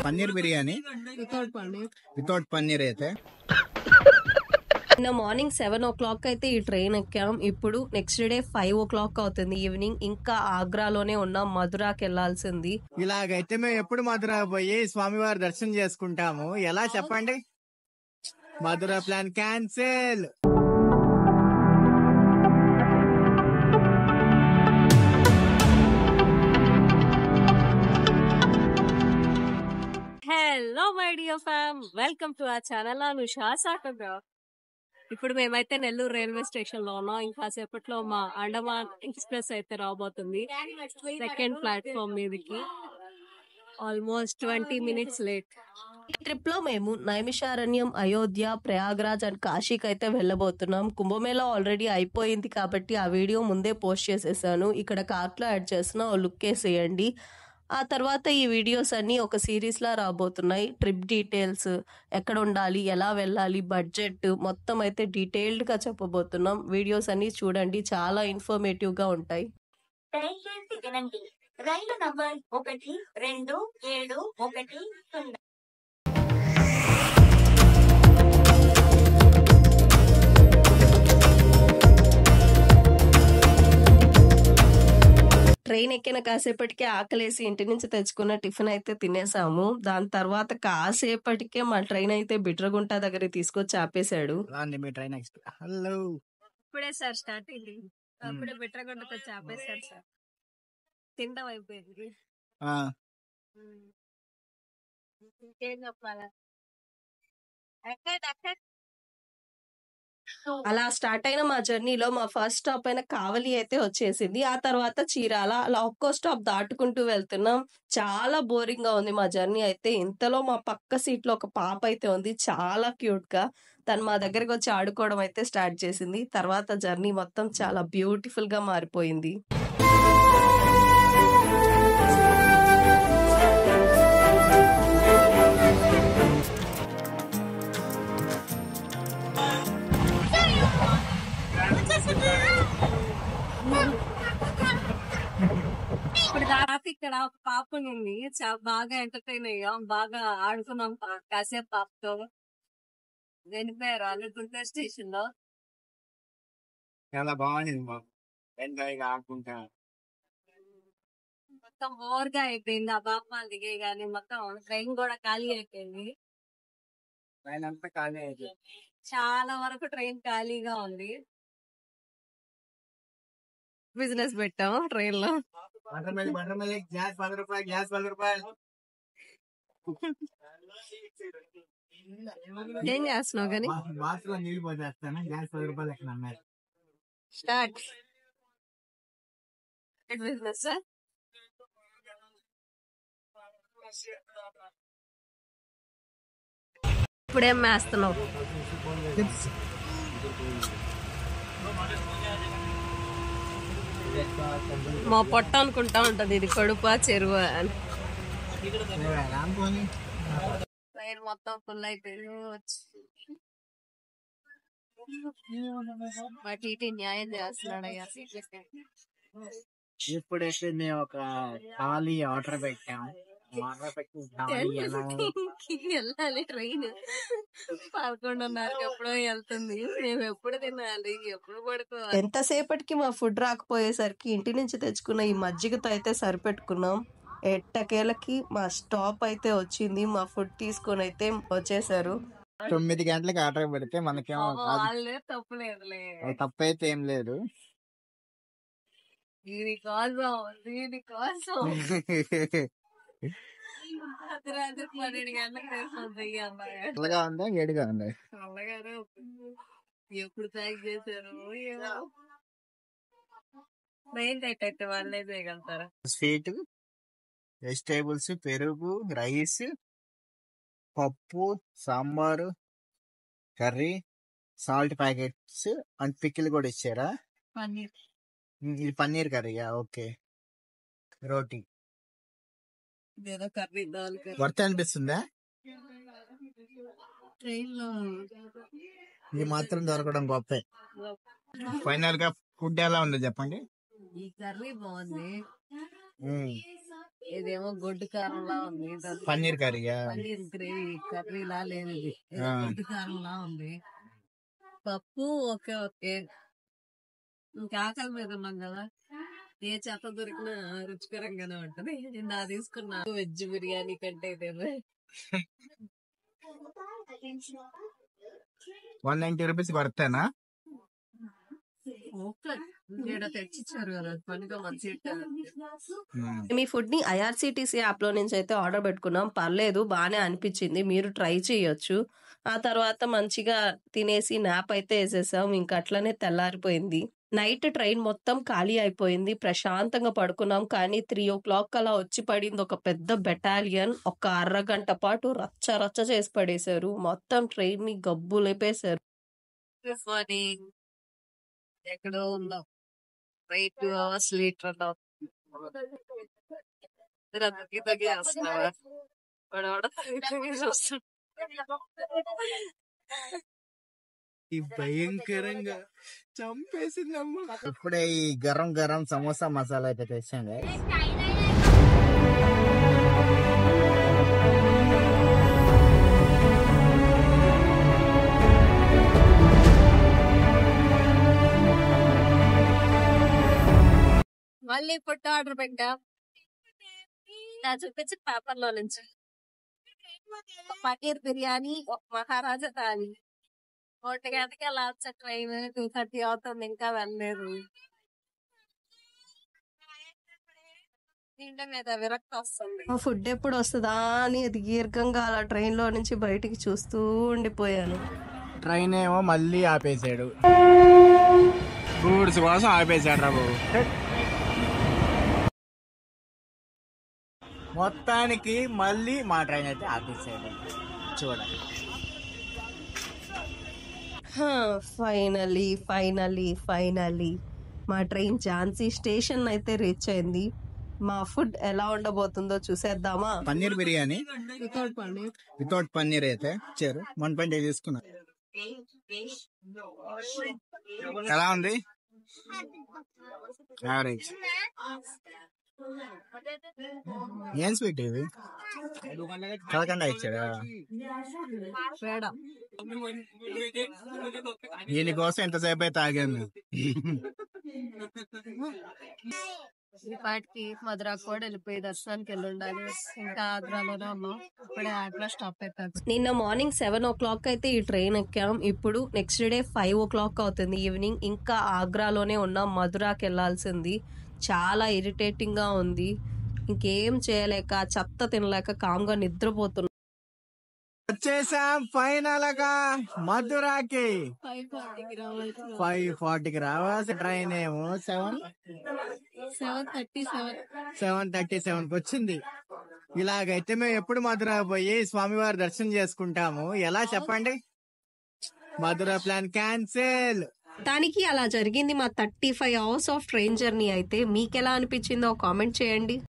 Paneer biryani without paneer అయితే. నిన్న morning 7 o'clock అయితే ఈ ట్రైన్ ఎక్కాం. ఇప్పుడు నెక్స్ట్ డే 5 o'clock అవుతుంది ఈవినింగ్. ఇంకా ఆగ్రాలోనే ఉన్నాం, మధురాకి వెళ్లాల్సింది. ఇలాగైతే మేము ఎప్పుడు మధురా పోయి స్వామివారి దర్శనం చేసుకుంటాము? ఎలా చెప్పండి? Madhura plan cancel. Hello my dear fam, welcome to our channel Anusha సాటోగ్రాఫ్. ఇప్పుడు మేమైతే నెల్లూరు రైల్వే స్టేషన్ లో ఉన్నాం. ఇంకా సేపట్లో మా అండమాన్ ఎక్స్ప్రెస్ అయితే రాబోతుంది సెకండ్ ప్లాట్ఫామ్ మీదకి. Almost 20 minutes late. ఈ ట్రిప్ లో మేము నైమిషారణ్యం, అయోధ్య, ప్రయాగ్రాజ్ అండ్ కాశీకి అయితే వెళ్ళబోతున్నాం. కుంభమేళా ఆల్రెడీ అయిపోయింది కాబట్టి ఆ వీడియో ముందే పోస్ట్ చేసేసాను. ఇక్కడ కార్ట్ లో యాడ్ చేసిన ఓ లుక్ వేసేయండి. ఆ తర్వాత ఈ వీడియోస్ అన్ని ఒక సిరీస్ లా రాబోతున్నాయి. ట్రిప్ డీటెయిల్స్, ఎక్కడ ఉండాలి, ఎలా వెళ్ళాలి, బడ్జెట్ మొత్తం అయితే డీటెయిల్డ్ గా చెప్పబోతున్నాం. వీడియోస్ అన్ని చూడండి, చాలా ఇన్ఫర్మేటివ్ గా ఉంటాయి. దయచేసి వినండి. రైలు నంబర్ 12710. ట్రైన్ ఎక్కిన కాసేపటికే ఆకలేసి ఇంటి నుంచి తెచ్చుకున్న టిఫిన్ అయితే తినేసాము. దాని తర్వాత కాసేపటికే మా ట్రైన్ అయితే బిట్రగుంట దగ్గర తీసుకొచ్చి ఆపేశాడు. హలో, ఇప్పుడే సార్ స్టార్ట్ అయింది. అప్పుడే బిట్రగుంటకు వచ్చి ఆపేశాడు సార్. తిండం అయిపోయింది. ఇంకేం చెప్పాలా? అలా స్టార్ట్ అయిన మా జర్నీలో మా ఫస్ట్ స్టాప్ అయిన కావలి అయితే వచ్చేసింది. ఆ తర్వాత చీరాల. అలా ఒక్కో స్టాప్ దాటుకుంటూ వెళ్తున్నాం. చాలా బోరింగ్ గా ఉంది మా జర్నీ అయితే. ఇంతలో మా పక్క సీట్ లో ఒక పాప అయితే ఉంది, చాలా క్యూట్ గా. తను మా దగ్గరకు వచ్చి ఆడుకోవడం అయితే స్టార్ట్ చేసింది. తర్వాత జర్నీ మొత్తం చాలా బ్యూటిఫుల్ గా మారిపోయింది. ఇప్పుడు దాకా ఇక్కడ పాప ఉంది, బాగా ఎంటర్టైన్ అయ్యాం, బాగా ఆడుకున్నాం కాసేపు పాపతో. వెళ్ళిపోయారు వాళ్ళు గుంటూరు స్టేషన్ లో. చాలా బాగుంది ఎంజాయ్ ఆడుకుంటా. మొత్తం బోర్ గా అయిపోయింది. ఆ పాప దిగే గానీ మొత్తం ట్రైన్ కూడా ఖాళీ అయిపోయింది. ట్రైన్ అంతా ఖాళీ అయిపోయింది. చాలా వరకు ట్రైన్ ఖాళీగా ఉంది. బిజినెస్ పెట్టాం ట్రైన్ లో. గ్యాస్ 10 రూపాయలు, గ్యాస్ 10 రూపాయలు. ఏం చేస్తున్నావు కానీ? బాత్రూమ్ లో నీళ్ళు పోసేస్తాను. గ్యాస్ 10 రూపాయలు ఎక్కడ అన్నారు? Start business. ఇప్పుడేం వేస్తున్నావు? మా పొట్ట అనుకుంటా ఉంటది ఇది కడుపా చెరువు అని. ట్రైన్ మొత్తం ఫుల్ అయిపోయింది. మా టీటీ న్యాయం చేస్తున్నాడు అయ్యా. ఇప్పుడైతే మేము ఒక థాలీ ఆర్డర్ పెట్టాం. ఆర్డర్ పెట్టి వెళ్ళాలి. ట్రైన్ 11:30కి ఎప్పుడో వెళ్తుంది. మేము ఎప్పుడు తినాలి, ఎప్పుడు పడుకోవాలి? ఎంతసేపటికి మా ఫుడ్ రాకపోయేసరికి ఇంటి నుంచి తెచ్చుకున్న ఈ మజ్జిగతో అయితే సరిపెట్టుకున్నాం. ఎట్టకేలకి మా స్టాప్ అయితే వచ్చింది. మా ఫుడ్ తీసుకొని అయితే వచ్చేసారు. 9 గంటలకి ఆర్డర్ పెడితే మనకేమో తప్పులేదులే, తప్పైతే ఏం లేదు. దీనికోసం రాత్రి 12 గంటలకు చల్లగా ఉందా, వేడిగా ఉందా? చల్లగానే ఎప్పుడు ప్యాక్ చేశారు ఏమో. ట్రైన్ టైట్ అయితే వాళ్ళే చేయగలుగుతారా? స్వీట్, వెజిటేబుల్స్, పెరుగు, రైస్, పప్పు, sambar, curry, salt packets and pickle కూడా ఇచ్చారా? పన్నీర్. ఇది పన్నీర్ కర్రీయా? ఓకే. రోటీ. కర్రీ వర్త్ అనిపిస్తుందా? ట్రైన్ లో ఇది మాత్రం దొరకడం గొప్పే. ఫైనల్ గా ఫుడ్ ఎలా ఉందో చెప్పండి. ఈ కర్రీ బాగుంది. ఇదేమో గొడ్డు కారంలా ఉంది. పన్నీర్ కర్రీయా? పన్నీర్ గ్రేవీ కర్రీలా లేదు, ఇది గొడ్డు కారంలా ఉంది. పప్పు ఓకే ఓకే. ఇంకా ఆకలి మీద ఉన్నాం కదా, ఏ చేత దొరికినా రుచికరంగానే ఉంటది. నా తీసుకున్న వెజ్ బిర్యానీ కంటే ఇదేమో 190 రూపీస్ పడతానా? తెచ్చిచ్చారు కదా, పనిగా మంచి. మీ ఫుడ్ ని ఐఆర్సిటిసి యాప్ లో నుంచి అయితే ఆర్డర్ పెట్టుకున్నాం. పర్లేదు, బానే అనిపించింది, మీరు ట్రై చేయొచ్చు. ఆ తర్వాత మంచిగా తినేసి నాప్ అయితే వేసేసాం. ఇంకా అట్లనే తెల్లారిపోయింది. నైట్ ట్రైన్ మొత్తం ఖాళీ అయిపోయింది. ప్రశాంతంగా పడుకున్నాం. కానీ 3 o'clock అలా వచ్చి పడింది ఒక పెద్ద బెటాలియన్. ఒక అరగంట పాటు రచ్చ రచ్చ చేసి పడేశారు. మొత్తం ట్రైన్ ని గబ్బు లేపేశారు. ఎక్కడో ఉన్నాం, 2 hours లేట్ అన్నాం. వస్తున్నావా? ఈ భయంకరంగా చంపేసిందమ్మా. ఇప్పుడే ఈ గరం గరం సమోసా మసాలా అయితే తెచ్చాం guys. మళ్ళీ ఫుడ్ ఆర్డర్ పెట్టా. నా చూపించి పేపర్ లో నుంచి పన్నీర్ బిర్యానీ, ఒక మహారాజా థాలి. 1 గంటకి అలా వచ్చే ట్రైన్ 2:30 అవుతుంది, ఇంకా వెళ్ళలేదు. తినడం మీద విరక్తి వస్తుంది. ఆ ఫుడ్ ఎప్పుడు వస్తుందా అని దీర్ఘంగా అలా ట్రైన్ లో నుంచి బయటికి చూస్తూ ఉండిపోయాను. ట్రైన్ ఏమో మళ్ళీ ఆపేసాడు, గూడ్స్ కోసం ఆపేసాడు రా బాబు. మొత్తానికి మళ్ళీ మా ట్రైన్ అయితే ఆపేసాడు. చూడండి, ఫైనలీ ఫైనలీ ఫైనలీ మా ట్రైన్ ఝాన్సీ స్టేషన్ అయితే రీచ్ అయింది. మా ఫుడ్ ఎలా ఉండబోతుందో చూసేద్దామా? పన్నీర్ బిర్యానీ వితౌట్ పన్నీర్. వితౌట్ పన్నీర్ అయితే ఇచ్చారు. 1.5 తీసుకున్నా. ఎలా ఉంది? యావరేజ్. ఏం స్వీట్ ఇది? కలకండా ఇచ్చాడా? దీనికోసం ఎంతసేపు అయితే ఆగాను. ఈ పాటికి మధురాకు కూడా వెళ్ళిపోయి దర్శనానికి వెళ్ళి ఉండాలి. ఇంకా ఆగ్రాలోనే ఉన్నాం. ఇప్పుడే ఆగ్రా స్టాప్ అయిపోయింది. నిన్న మార్నింగ్ 7 o'clock అయితే ఈ ట్రైన్ ఎక్కాం. ఇప్పుడు నెక్స్ట్ డే 5 o'clock అవుతుంది ఈవినింగ్. ఇంకా ఆగ్రాలోనే ఉన్నాం. మధురాకి వెళ్లాల్సింది. చాలా ఇరిటేటింగ్ గా ఉంది. ఇంకేం చేయలేక చెత్త తినలేక కామ్గా నిద్రపోతున్నాం. వచ్చేసాం ఫైనల్ గా మధురాకి. 5:40కి రావాల్సిన ట్రైన్ ఏమో 7:37కి వచ్చింది. ఇలాగైతే మేము ఎప్పుడు మధురా పోయి స్వామివారి దర్శనం చేసుకుంటాము? ఎలా చెప్పండి? Madhura plan cancel. దానికి అలా జరిగింది. మా 35 hours ఆఫ్ ట్రైన్ జర్నీ అయితే మీకు ఎలా అనిపించిందో కామెంట్ చేయండి.